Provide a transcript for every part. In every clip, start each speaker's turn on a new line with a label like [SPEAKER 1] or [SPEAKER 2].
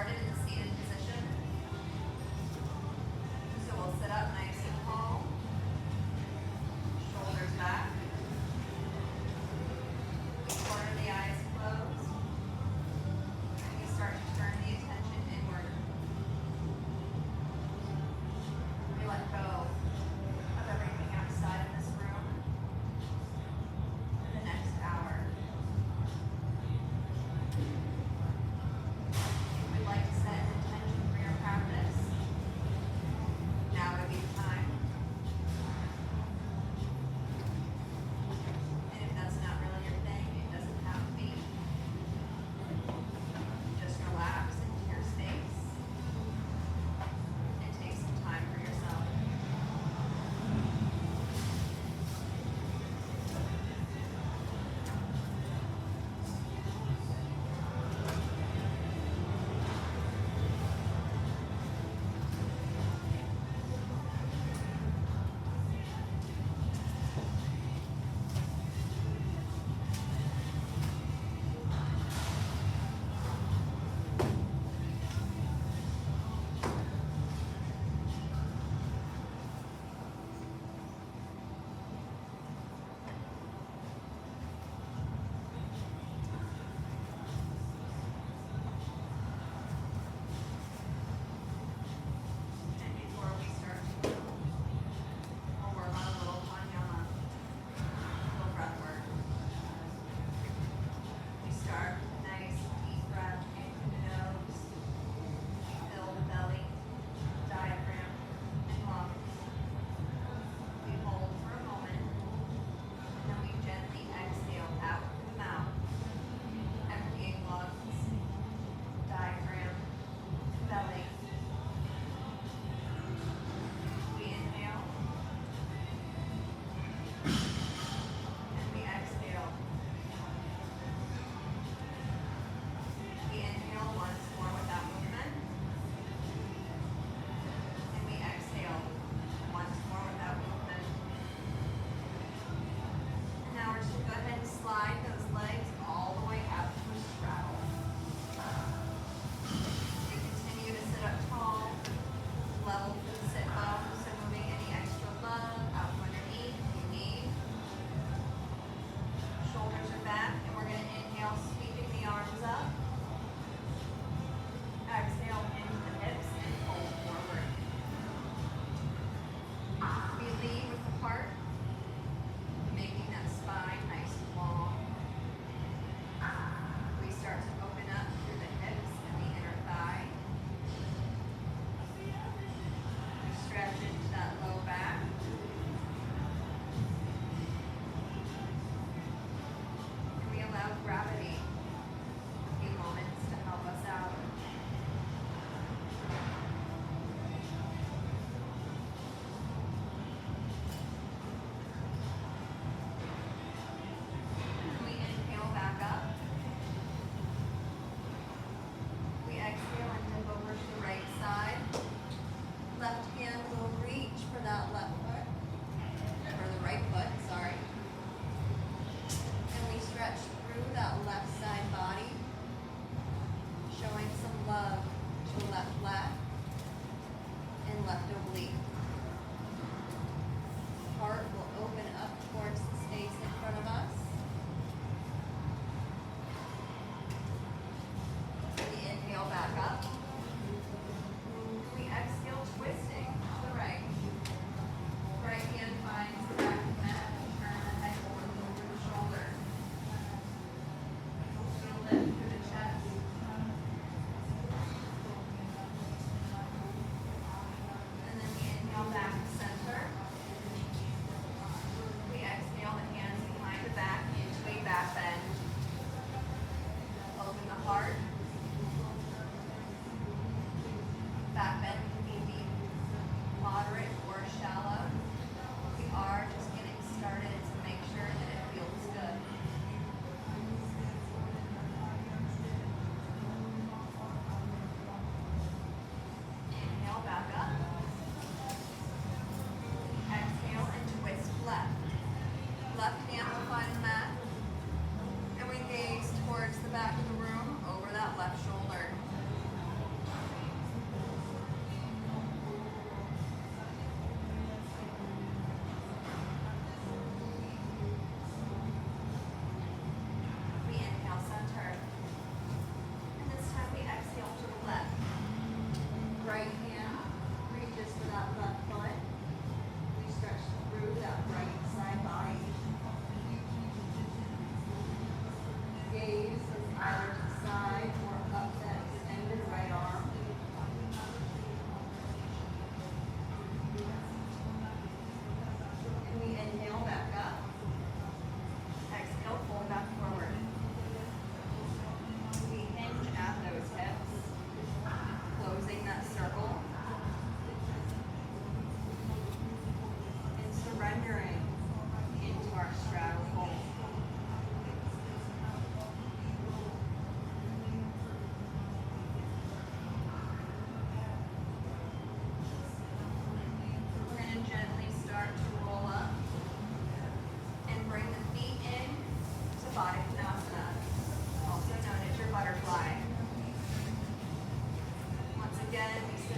[SPEAKER 1] started in the seated position. So we'll sit up nice and tall, shoulders back, corner of the eyes closed, and you start to turn the attention inward. We let go of everything outside of this room for the next hour. We'd like to set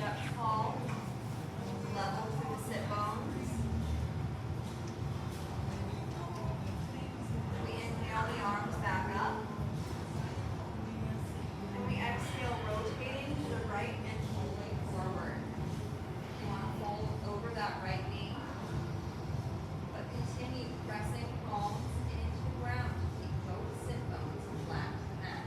[SPEAKER 1] up tall, level through the sit bones. We inhale the arms back up. And we exhale, rotating to the right and folding forward. You want to fold over that right knee, but continue pressing palms into the ground to keep both sit bones flat to the mat.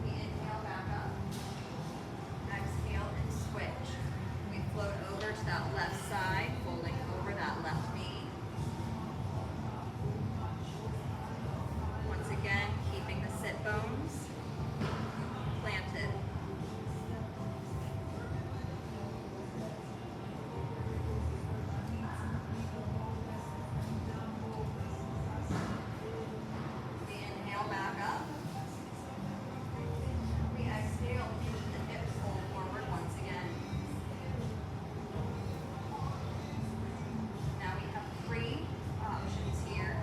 [SPEAKER 1] We inhale back up. Exhale and switch. We float over to that left side, folding over that left knee. Once again, keeping the sit bones planted. We inhale back up. We exhale into the hips, fold forward once again. Now we have three options here.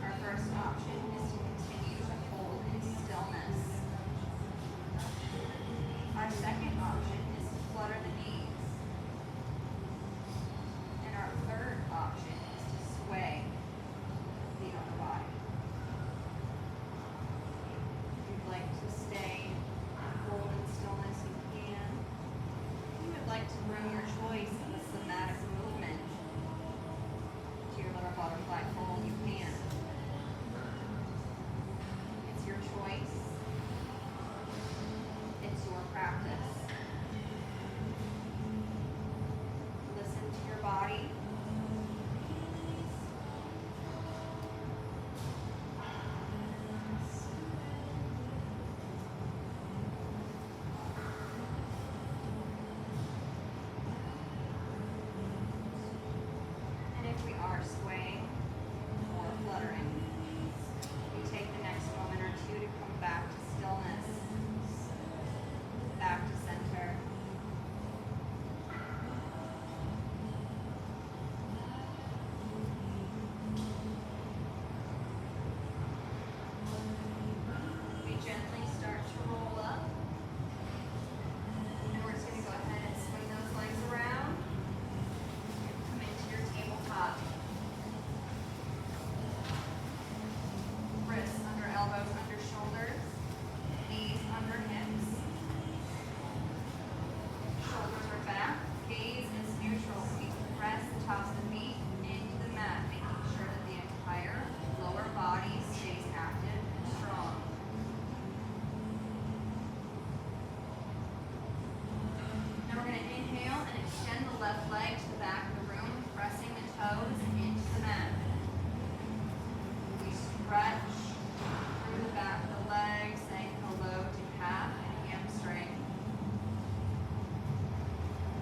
[SPEAKER 1] Our first option is to continue to hold in stillness. Our second option is to flutter the knees. And our third option is to sway the upper body. If you'd like to stay and hold in stillness, you can. If you would like to bring your choice of a somatic movement to your little butterfly fold, you can. It's your choice. It's your practice. Listen to your body. And if we are swaying or fluttering, we take the next moment or two to come back to stillness, back to center. We gently start to roll up. And we're just going to go ahead and swing those legs around. Come into your tabletop. Wrists under elbows, under shoulders. Knees under hips. Shoulders are back. Gaze is neutral. We press the tops of the feet into the mat, making sure that the entire lower body stays active and strong. Now we're going to inhale and extend the left leg to the back of the room, pressing the toes into the mat. We stretch through the back of the leg, saying hello to calf and hamstring.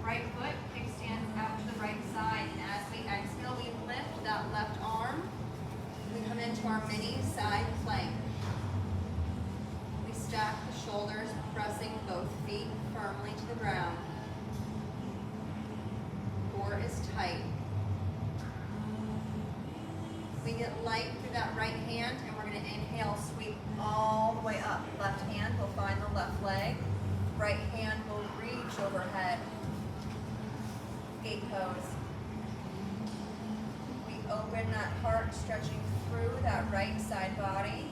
[SPEAKER 1] Right foot kickstands out to the right side, and as we exhale, we lift that left arm. We come into our mini side plank. We stack the shoulders, pressing both feet firmly to the ground. Core is tight. We get light through that right hand, and we're going to inhale, sweep all the way up. Left hand will find the left leg. Right hand will reach overhead. Gate pose. We open that heart, stretching through that right side body.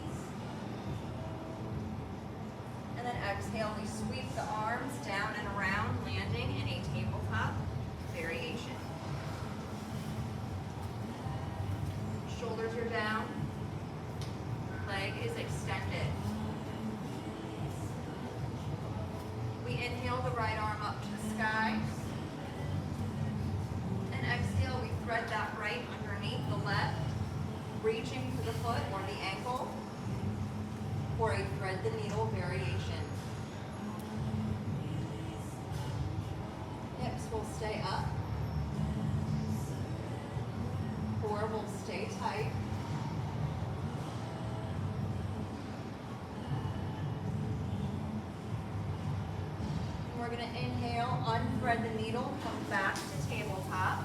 [SPEAKER 1] And then exhale, we sweep the arms down and around, landing in a tabletop variation. Shoulders are down. Leg is extended. We inhale the right arm up to the sky. And exhale, we thread that right underneath the left, reaching for the foot or the ankle for a thread the needle variation. Hips will stay up. Core will stay tight. We're going to inhale, unthread the needle, come back to tabletop.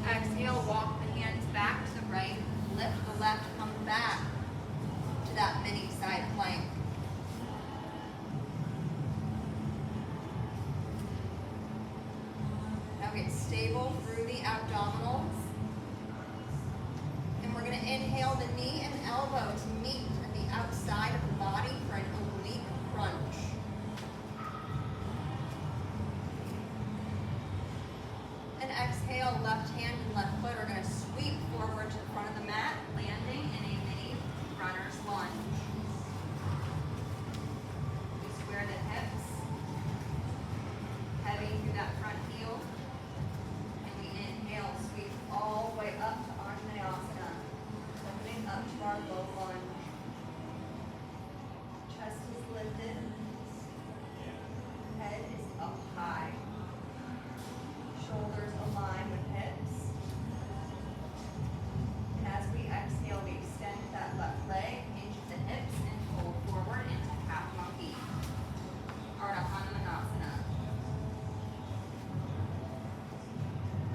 [SPEAKER 1] Exhale, walk the hands back to the right. Lift the left, come back to that mini side plank. Now get stable through the abdominals. And we're going to inhale the knee and elbow to meet at the outside of the body for an oblique crunch. And exhale, left hand and left foot are going to sweep forward to the front of the mat, landing in a mini runner's lunge. We square the hips, heavy through that front heel. And we inhale, sweep all the way up to Anjaneyasana, opening up to our low lunge. Chest is lifted, head is up high. Shoulders align with hips. And as we exhale, we extend that left leg into the hips and fold forward into half monkey. Ardha Hanumanasana.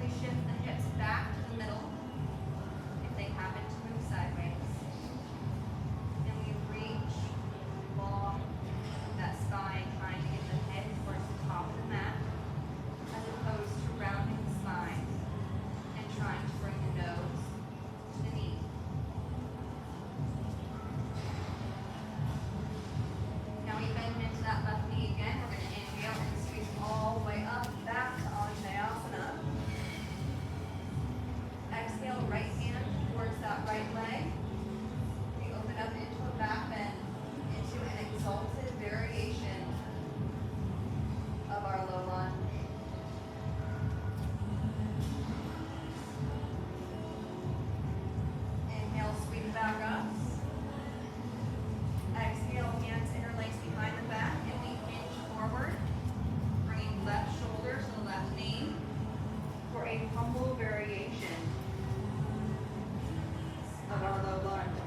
[SPEAKER 1] We shift the hips back to the middle if they happen to move sideways. And we reach long that spine, trying to get the head towards the top of the mat, as opposed to rounding the spine and trying to bring the nose to the knee. Now we bend into that left knee again. We're going to inhale and squeeze all the way up, back to Anjaneyasana. Exhale, right hand towards that right leg. We open up into a back bend, into an exalted variation of our low lunge. Inhale, sweep back up. Exhale, hands interlace behind the back, and we hinge forward, bringing left shoulder to the left knee for a humble variation of our low lunge.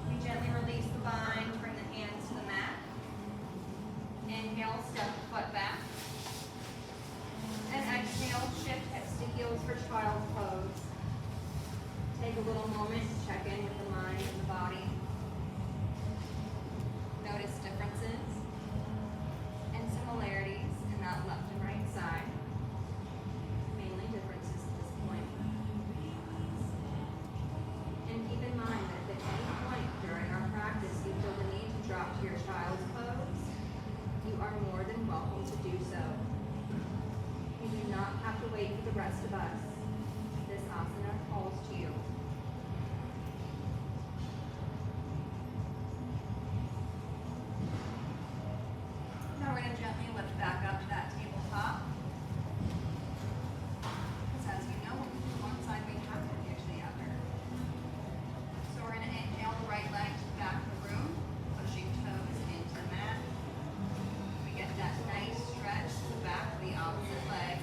[SPEAKER 1] We gently release the bind, bring the hands to the mat. Inhale, step the foot back. And exhale, shift hips to heels for child's pose. Take a little moment to check in with the mind and the body. Notice differences and similarities in that left and right side. Mainly differences at this point. And keep in mind that if at any point during our practice you feel the need to drop to your child's pose, you are more than welcome to do so. You do not have to wait for the rest of us. This asana calls to you. Now we're going to gently lift back up to that tabletop. Because as you know, when we move one side, we have to get to the other. So we're going to inhale the right leg to the back of the room, pushing toes into the mat. We get that nice stretch to the back of the opposite leg.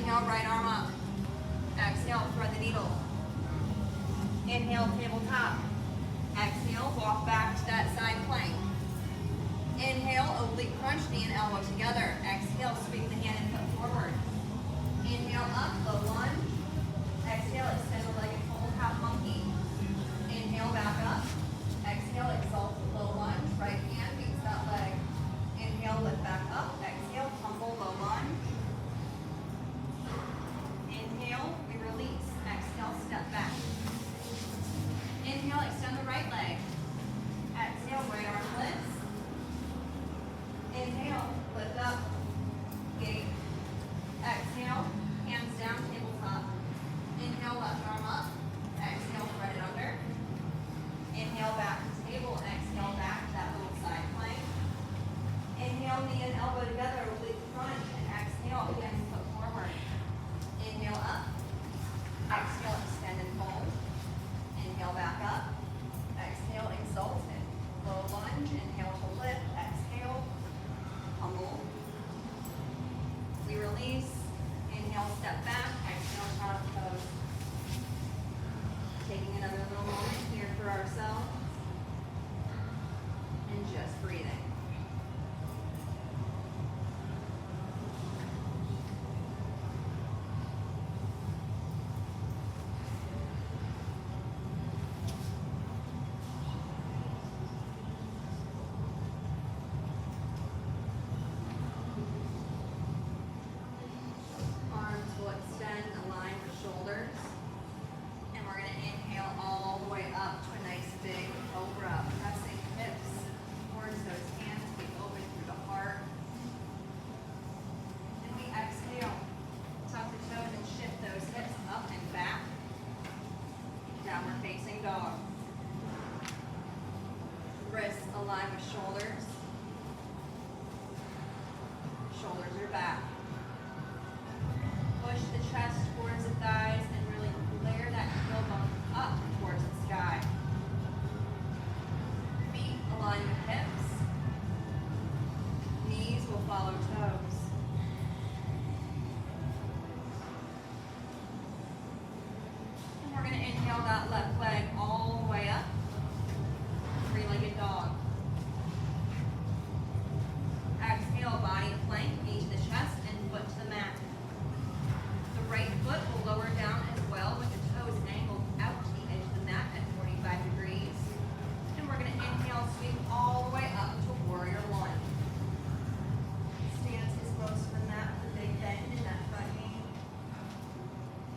[SPEAKER 1] Inhale, right arm up. Exhale, thread the needle. Inhale, tabletop. Exhale, walk back to that side plank. Inhale, oblique crunch, knee and elbow together. Exhale, sweep the hand and foot forward. Inhale, up, low lunge. Exhale, extend the leg and fold, half monkey. Inhale, back up. Exhale, exalt the low lunge. Right hand meets that leg. Inhale, lift back up. Exhale, tumble, low lunge. Inhale, we release. Exhale, step back. Inhale, extend the right leg. Exhale, right arm lifts. Inhale, lift up. Gate. Exhale, hands down, tabletop. Inhale, left arm up. Exhale, thread it under. Inhale, back to table. Exhale, back to that little side plank. Inhale, knee and elbow together, oblique crunch. And exhale, hands foot forward. Inhale, up. Exhale, extend and fold. Inhale, back up. Exhale, exalt it. Low lunge. Inhale to lift. Exhale, humble. We release. Inhale, step back. Exhale, child's pose. Taking another little moment here for ourselves. And just breathing. Arms will extend, align with shoulders. And we're going to inhale all the way up to a nice big cobra, pressing hips towards those hands. We open through the heart. And we exhale. Tuck the toes and shift those hips up and back. Downward facing dog. Wrists align with shoulders. Shoulders are back. Push the chest towards the thighs and really layer that heel bone up towards the sky. Feet align with hips. Knees will follow toes. And we're going to inhale that left leg all the way up. Three-legged dog. Exhale, body to plank, knee to the chest, and foot to the mat. The right foot will lower down as well with the toes angled out to the edge of the mat at 45 degrees. And we're going to inhale, sweep all the way up to warrior one. Stance is close to the mat with a big bend in that front knee.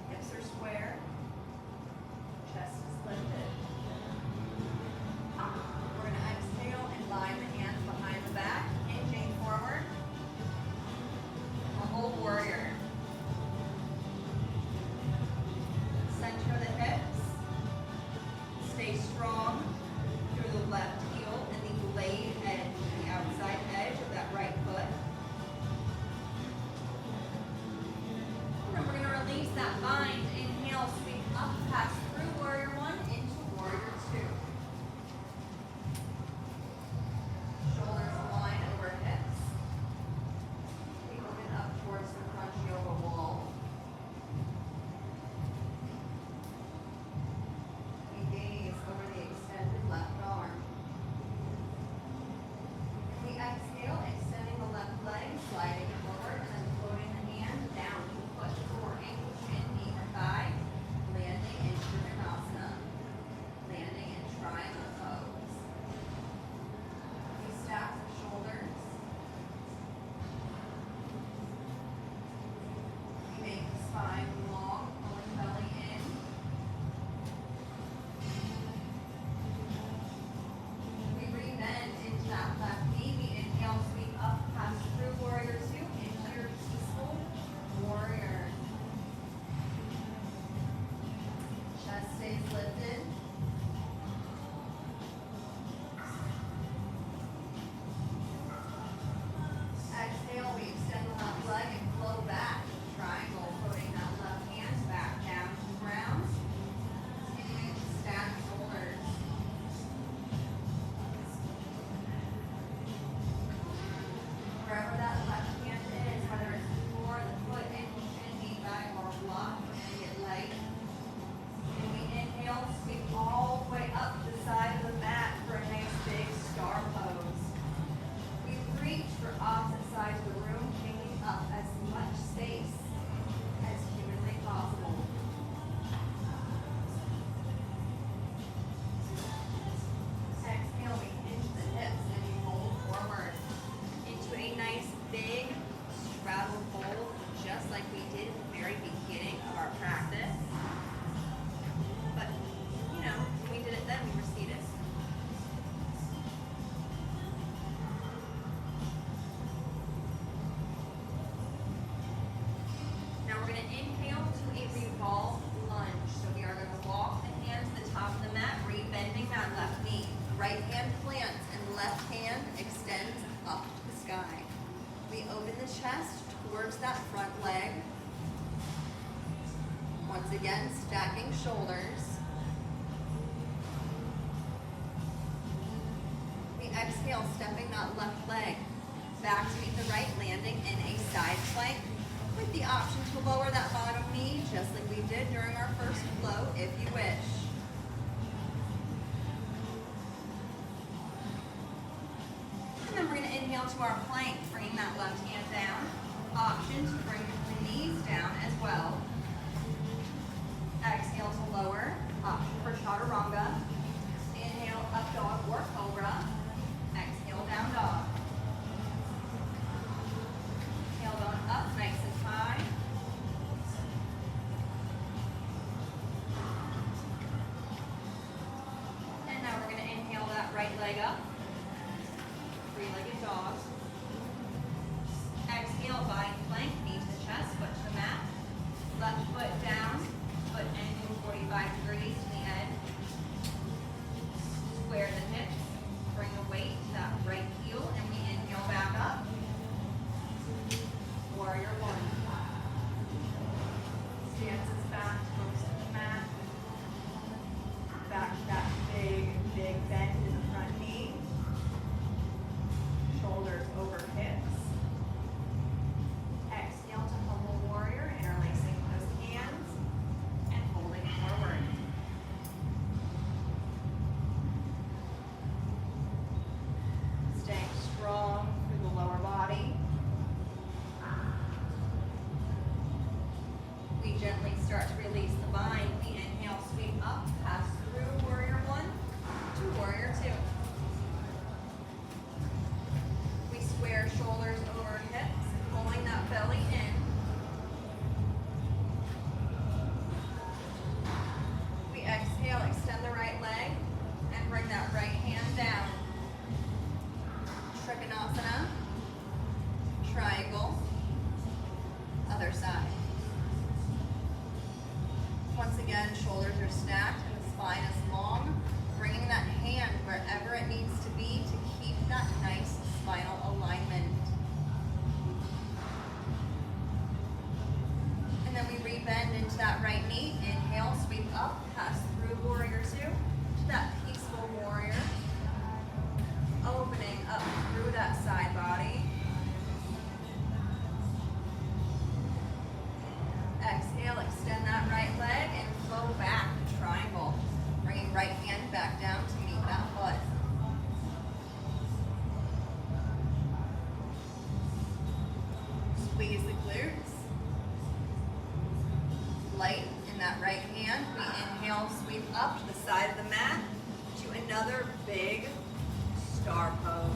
[SPEAKER 1] Hips are square. Chest is lifted. We're going to exhale and line the hands behind the back, hinging forward. A whole warrior. Center the hips. Stay strong through the left heel and the blade edge, the outside edge of that right foot. And then we're going to release that bind. Inhale, sweep up, pass through warrior one into warrior two. Shoulders align over hips. We open up towards the front yoga wall. We gaze over the extended left arm. And we exhale, extending the left leg, sliding it forward, and then floating the hand down to the foot or ankle, shin, knee, or thigh, landing in Trikonasana, landing in triangle pose. We stack the shoulders. We make the spine long, pulling belly in. We re-bend into that left knee. We inhale, sweep up, pass through warrior two into your peaceful warrior. Chest stays lifted. Exhale, we extend the left leg and flow back. Triangle, floating that left hand back down to the ground. Continuing to stack shoulders. Wherever that left hand is, whether it's the floor, the foot, ankle, shin, knee, right hand plants and left hand extends up to the sky. We open the chest towards that front leg. Once again, stacking shoulders. We exhale, stepping that left leg back to meet the right, landing in a side plank with the option to lower that bottom knee just like we did during our first flow if you wish. And then we're going to inhale to our plank, bringing that left hand down. Option to bring the knees down as well. Exhale to lower, option for chaturanga. Inhale, up dog or cobra. Exhale, down dog. Tailbone up, nice and high. And now we're going to inhale that right leg up. Three-legged dog. Exhale, bind plank, knee to the chest, foot to the mat. Left foot down, foot angle 45 degrees to the edge. Square the hips, bring the weight to that right heel, and we inhale back up. Warrior one. Stances back, toes to the mat. Back to that big bend in the front knee. Shoulders over hips. Exhale to humble warrior, interlacing those hands and holding forward. Staying strong through the lower body. We gently start to release the bind. We inhale, sweep up, pass through warrior one to warrior two. We square shoulders over hips, pulling that belly in. We exhale, extend the right leg, and bring that right hand down. Trikonasana, triangle, other side. Once again, shoulders are stacked and the spine is long, bringing that hand wherever it needs to be to keep that nice spinal alignment. And then we rebend into that right knee. Inhale, sweep up, pass through warrior two to that peaceful warrior. Opening up through that side body. Exhale, extend that right leg and flow back to triangle. Bringing right hand back down to meet that foot. Squeeze the glutes. Light in that right hand. We inhale, sweep up to the side of the mat to another big star pose.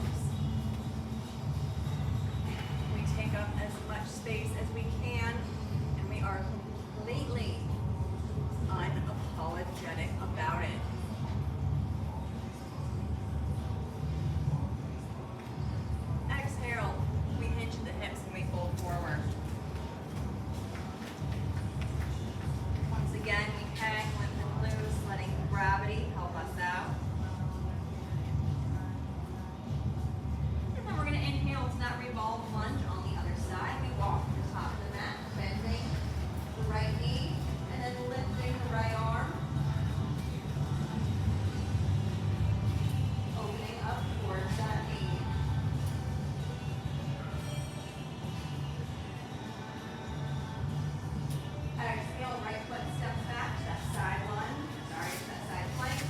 [SPEAKER 1] We take up as much space as we can, and we are completely unapologetic about it. Exhale, we hinge the hips and we fold forward. Once again, we hang, limp and loose, letting gravity help us out. And then we're going to inhale to that revolve lunge on the other side. We walk to the top of the mat, bending the right knee, and then lifting the right arm. Opening up towards that knee. Exhale, right foot steps back to that side lunge, to that side plank.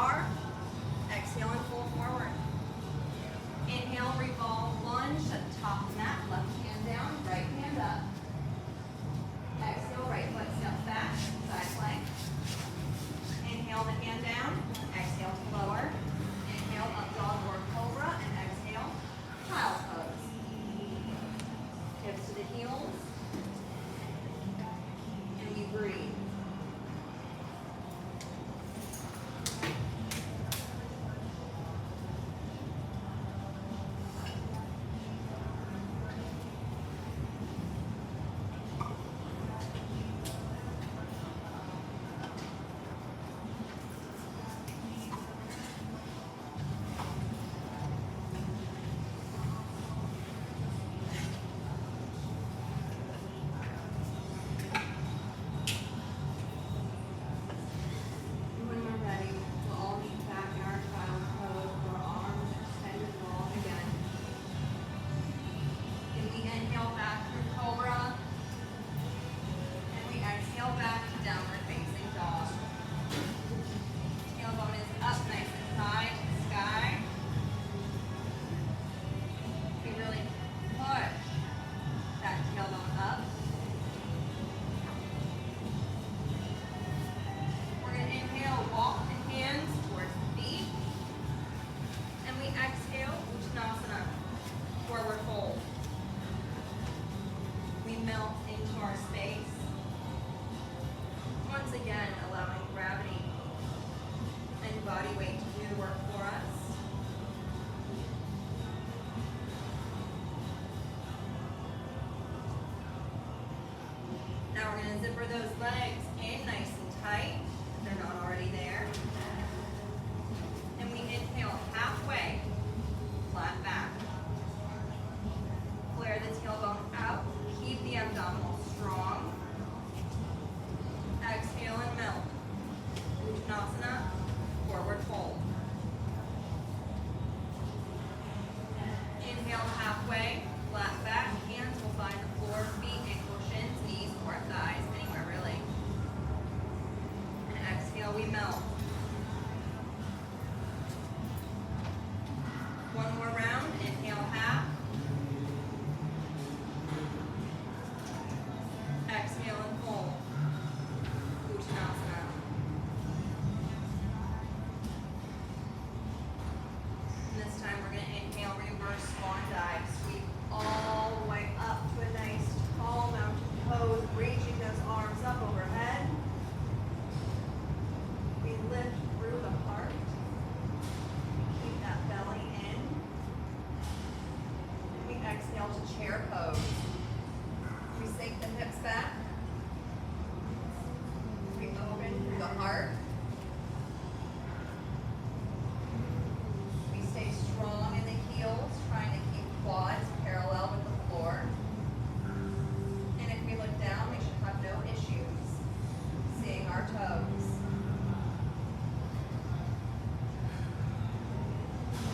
[SPEAKER 1] are. Exhale and fold forward. Inhale, revolve lunge at the top of the mat. Left hand down, right hand up. Exhale, right foot steps back, side plank. Inhale the hand down. Exhale to lower. Inhale, up dog or cobra, and exhale, child's pose. Hips to the heels. And we breathe. Now we're going to zipper those legs in nice and tight, if they're not already there. And we inhale halfway, flat back. Flare the tailbone out, keep the abdominal strong. Exhale and melt. Uttanasana, forward fold. Inhale halfway, flat back, hands will find the floor, feet, ankle, shins, knees, or thighs, anywhere really. And exhale, we melt. One more round, inhale half. Exhale and fold. Uttanasana. And this time we're going to inhale, reverse swan dive. Sweep all the way up to a nice tall mountain pose, reaching those arms up overhead. We lift through the heart. Keep that belly in. And we exhale to chair pose. We sink the hips back. We open through the heart. We stay strong in the heels, trying to keep quads parallel with the floor. And if we look down, we should have no issues seeing our toes.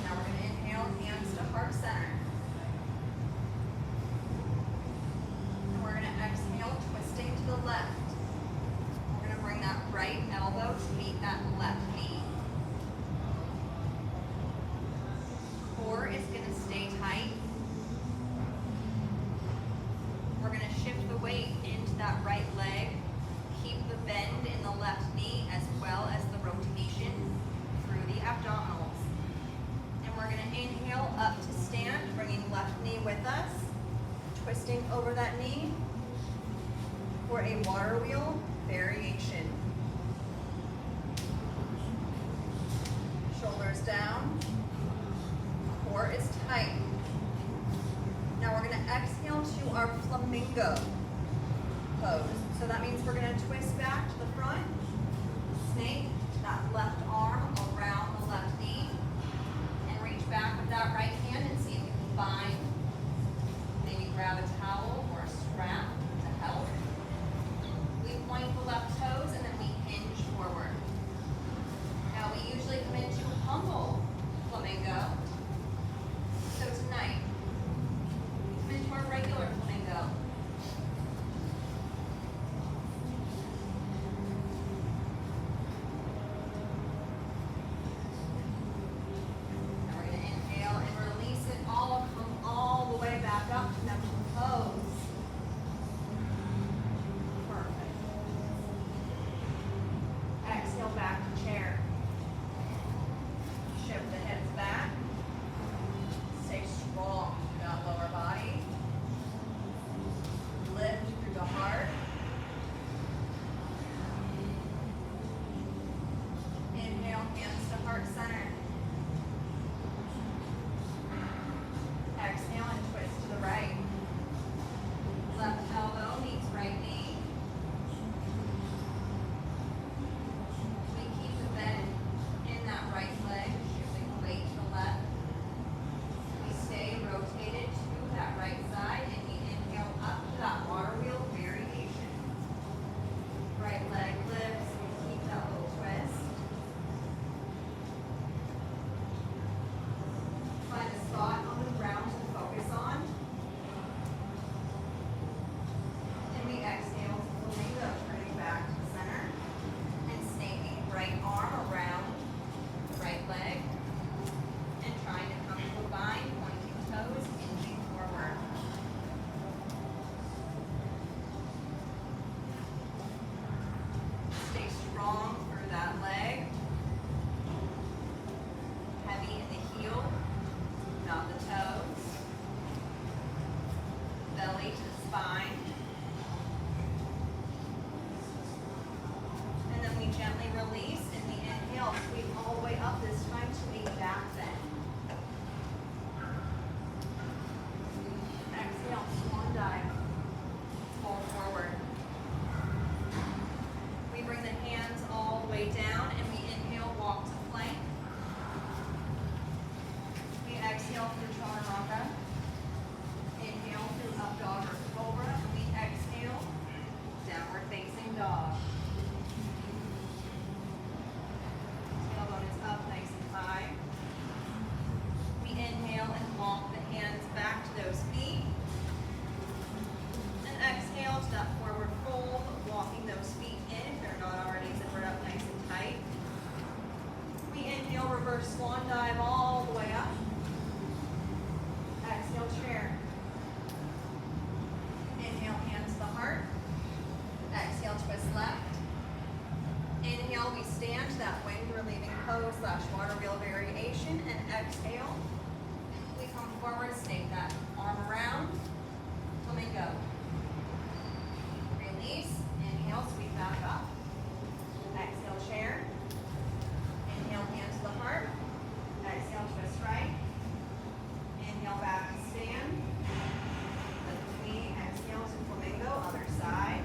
[SPEAKER 1] Now we're going to inhale, hands to heart center. And we're going to exhale, twisting to the left. We're going to bring that right elbow to meet that left knee. Core is going to stay tight. We're going to shift the weight into that right leg. Keep the bend in the left knee as well as the rotation through the abdominals. And we're going to inhale up to stand, bringing left knee with us, twisting over that knee for a water wheel variation. Shoulders down. Core is tight. Now we're going to exhale to our flamingo pose. So that means we're going to twist back to the front, snake that left arm around the left knee, and reach back with that right hand and see if you can find, maybe grab a towel or a strap to help. We point the left toes and then we hinge forward. Now we usually come into humble flamingo. So tonight, come into our regular flamingo. Inhale through chaturanga. Inhale through up dog or cobra. And we exhale, downward facing dog. Tailbone is up nice and high. We inhale and walk the hands back to those feet. And exhale to that forward fold, walking those feet in if they're not already zippered up nice and tight. We inhale, reverse swan dive all the way up. Exhale, chair. Inhale, hands to the heart. Exhale, twist left. Inhale, we stand to that wind relieving pose / water wheel variation. And exhale, we come forward, snake that arm around. Flamingo. Release. Inhale, sweep back up. Exhale, chair. Inhale, hands to the heart. Exhale, twist right. Inhale, back and stand. Lift the knee. Exhale to flamingo, other side.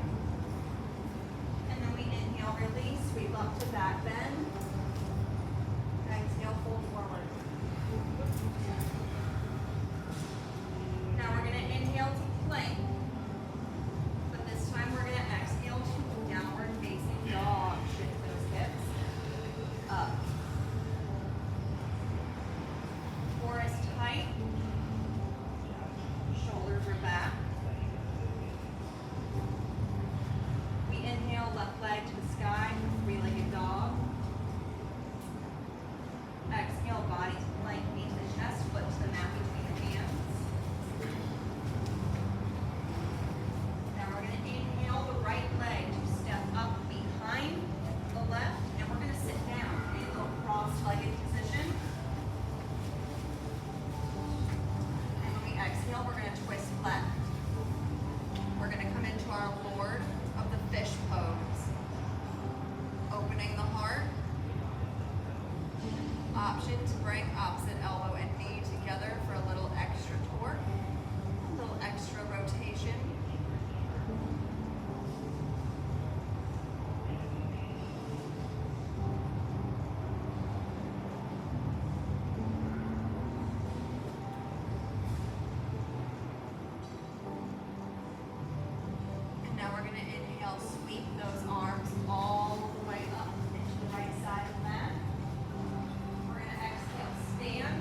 [SPEAKER 1] And then we inhale, release, sweep up to back bend. Exhale, fold forward. Now we're going to inhale to plank. But this time we're going to exhale to downward facing dog. Shift those hips up. Core is tight. Shoulders are back. We inhale, left leg to the sky, three-legged dog. Exhale, body to plank, knee to the chest, foot to the mat between the hands. Now we're going to inhale the right leg to step up behind the left, and we're going to sit down in a cross-legged position. And when we exhale, we're going to twist left. We're going to come into our Lord of the Fish pose. Opening the heart. Option to bring opposite elbow and knee together for a little extra torque, a little extra rotation. And now we're going to inhale, sweep those arms all the way up into the right side of the mat. We're going to exhale, stand,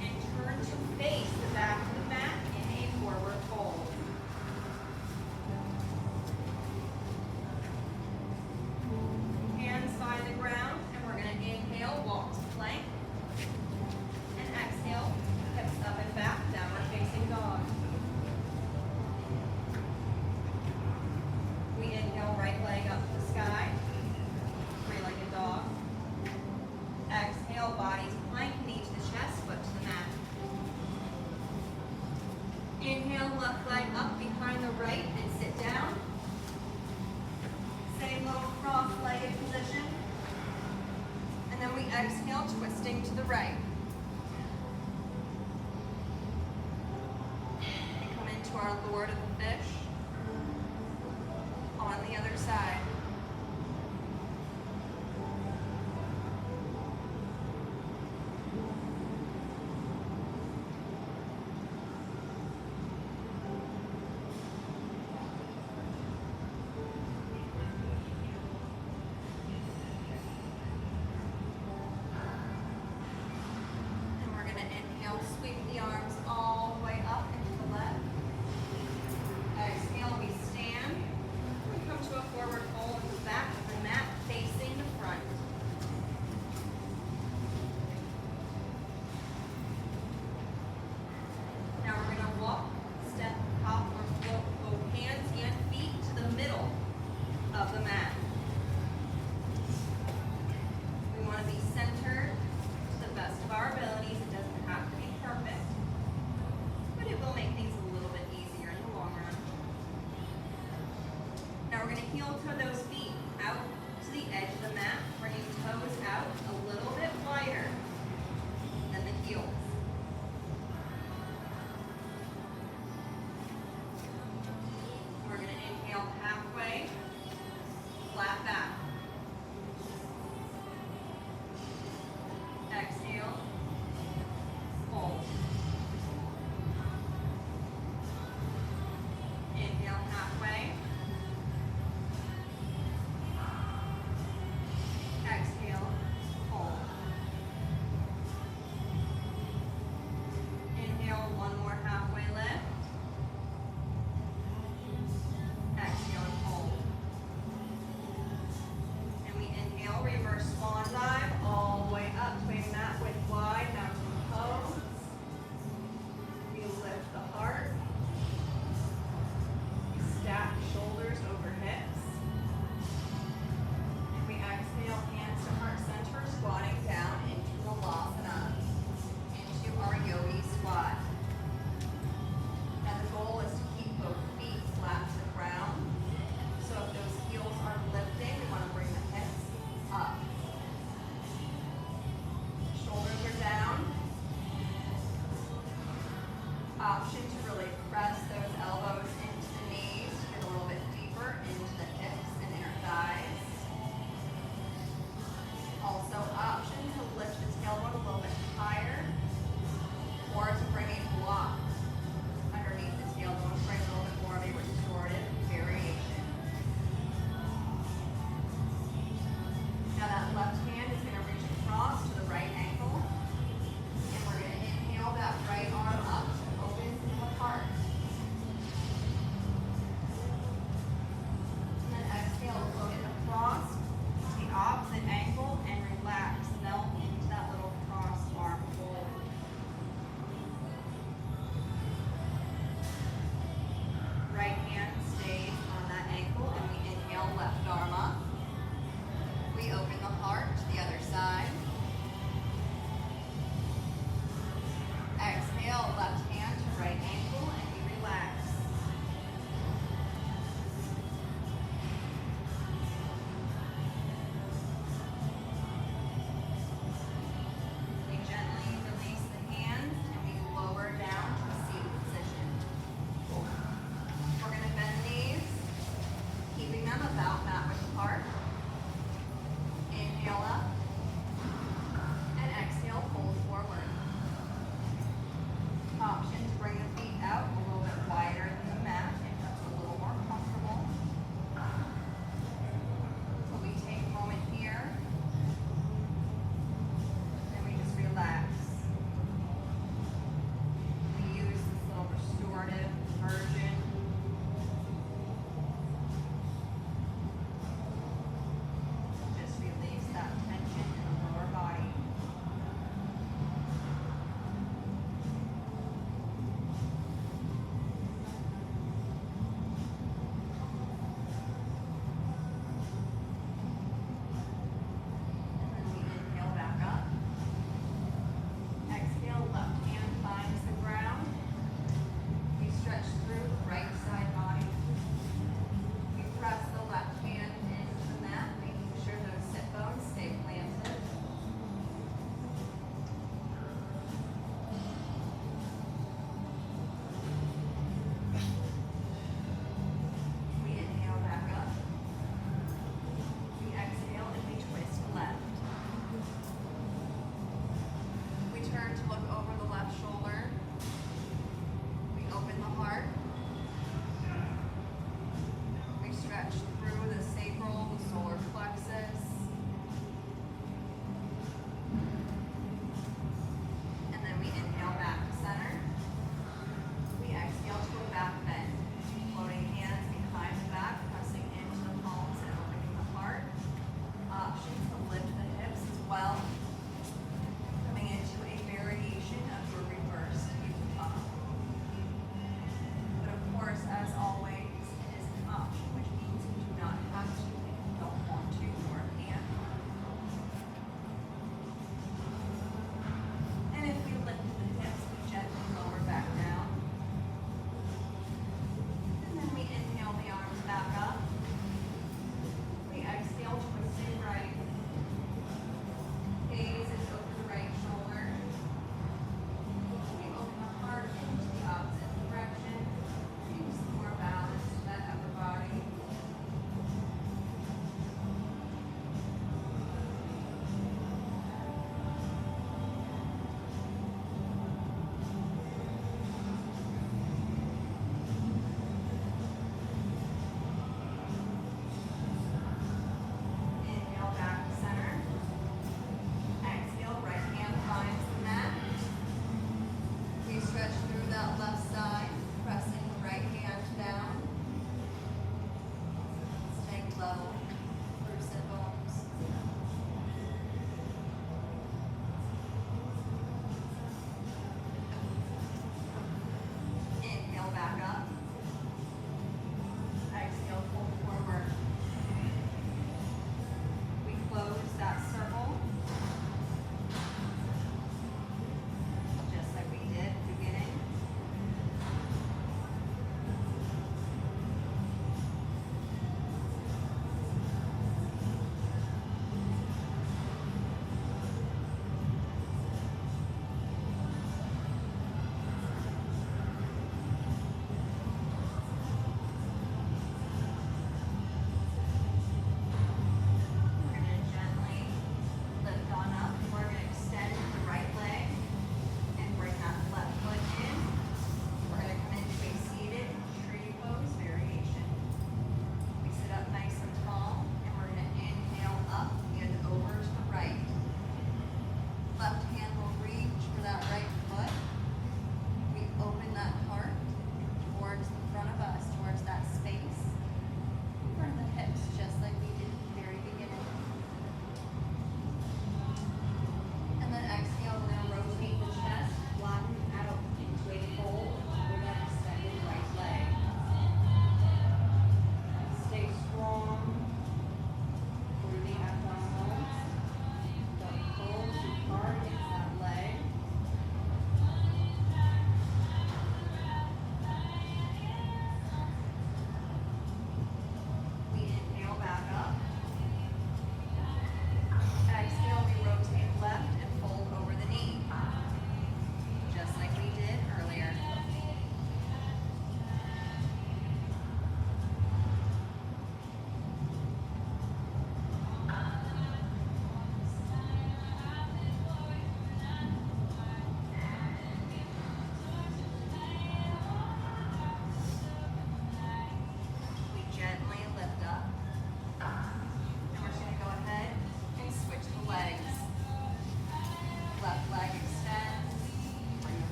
[SPEAKER 1] and turn to face the back of the mat in a forward fold. Hands by the ground, and we're going to inhale, walk to plank, and exhale, hips up and back, downward facing dog. We inhale, right leg up to the sky, three-legged dog. Exhale, body to plank, knee to the chest, foot to the mat. Inhale, left leg up behind the right and sit down. Same little cross-legged position. And then we exhale, twisting to the right. And come into our Lord of the Fish on the other side. Sweep the arms all the way up and to the left. Exhale, we stand. We come to a forward fold with the back of the mat facing the front. Now we're going to walk, step, hop, or float both hands and feet to the middle of the mat. We want to be centered to the best of our abilities. It doesn't have to be perfect, but it will make things a little bit easier in the long run. Now we're going to heel toe those feet out to the edge of the mat, bringing toes out a little bit wider than the heels. We're going to inhale halfway, flat back. Exhale, fold.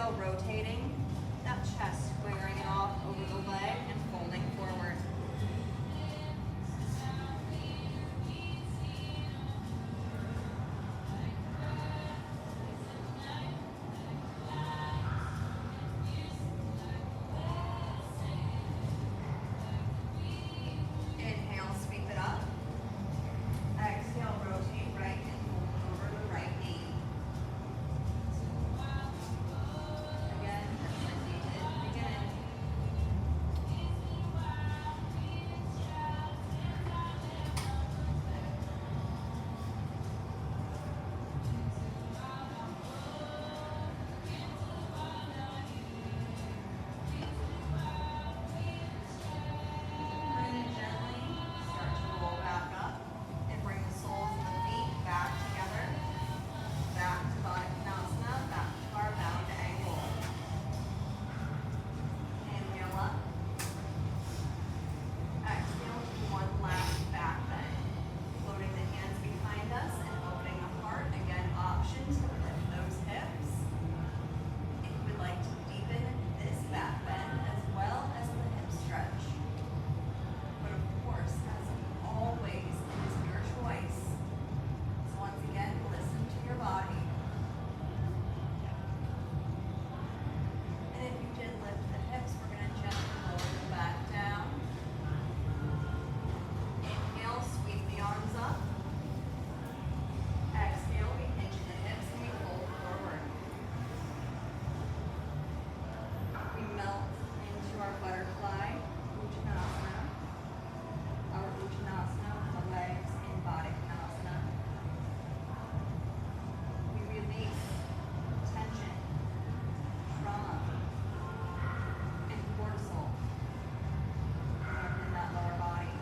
[SPEAKER 1] exhale, rotating that chest, squaring it off over the leg and folding forward. Inhale, sweep it up. Exhale, rotate right and fold over the right knee. Again, just as you did at the beginning. Bring it gently, start to roll back up, and bring the soles of the feet back together, back to Baddha Konasana, back to our bound angle. Inhale up. Exhale to one last back bend. Floating the hands behind us and opening the heart. Again, options to lift those hips. If you would like to deepen this back bend as well as the hip stretch. But of course, as always, it is your choice. So once again, listen to your body. And if you did lift the hips, we're going to gently lower them back down. Inhale, sweep the arms up. Exhale, we hinge the hips and we fold forward. We melt into our butterfly, Uttanasana. Our Uttanasana with the legs in Baddha Konasana. We release tension, trauma, and cortisol in that lower body.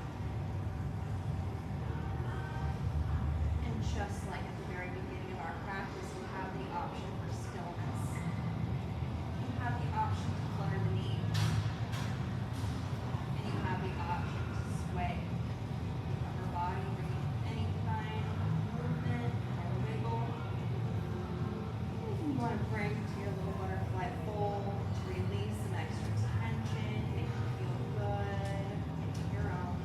[SPEAKER 1] And just like at the very beginning of our practice, you have the option for stillness. You have the option to flutter the knees. And you have the option to sway the upper body, bringing any kind of movement or wiggle. If you want to bring to your little butterfly fold to release some extra tension, make you feel good, make it your own.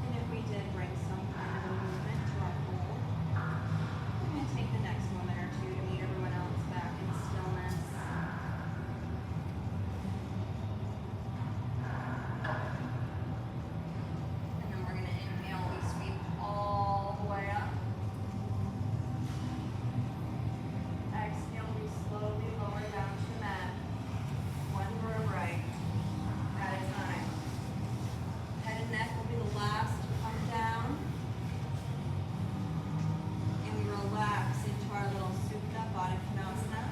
[SPEAKER 1] And if we did bring some kind of a movement to our fold, we're going to take the next moment or two to meet everyone else back in stillness. And then we're going to inhale, we sweep all the way up. Exhale, we slowly lower down to the mat. One vertebrae at a time. Head and neck will be the last to come down. And we relax into our little Supta Baddha Konasana,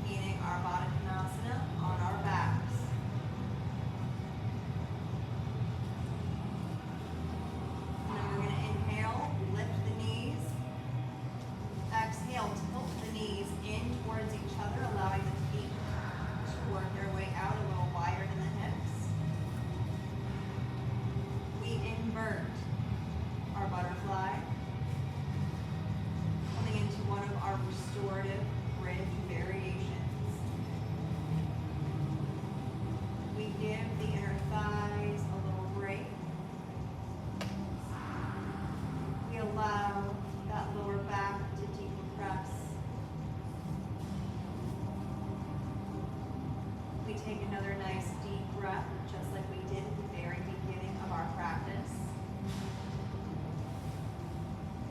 [SPEAKER 1] meaning our Baddha Konasana on our backs. And then we're going to inhale, lift the knees. Exhale, tilt the knees in towards each other, allowing the feet to work their way out a little wider than the hips. We invert our butterfly, coming into one of our restorative bridge variations. We give the inner thighs a little break. We allow that lower back to decompress. We take another nice deep breath, just like we did at the very beginning of our practice.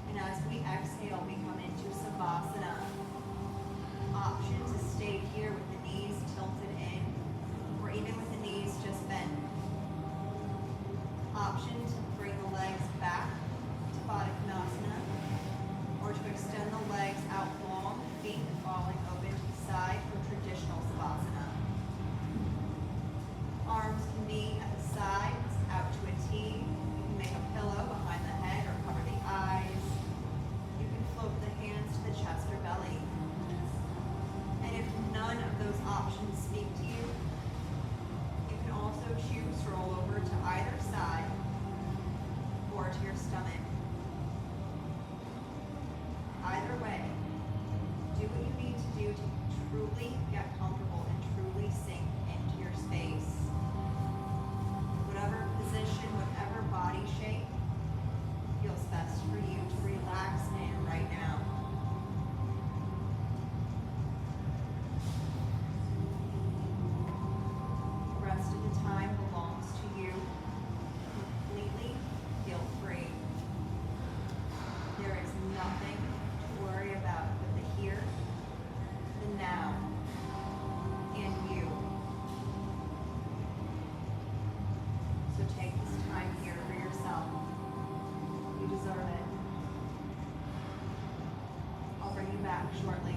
[SPEAKER 1] And as we exhale, we come into Savasana. Option to stay here with the knees tilted in, or even with the knees just bent. Option to bring the legs back to Baddha Konasana, or to extend the legs out long, feet falling open to the side for traditional Savasana. Arms can be at the sides, out to a T. You can make a pillow behind the head or cover the eyes. You can float the hands to the chest or belly. And if none of those options truly get comfortable and truly sink into your space. Whatever position, whatever body shape feels best for you to relax in right now. The rest of the time belongs to you. Completely feel free. There is nothing to worry about but the here, the now, and you. So take this time here for yourself. You deserve it. I'll bring you back shortly.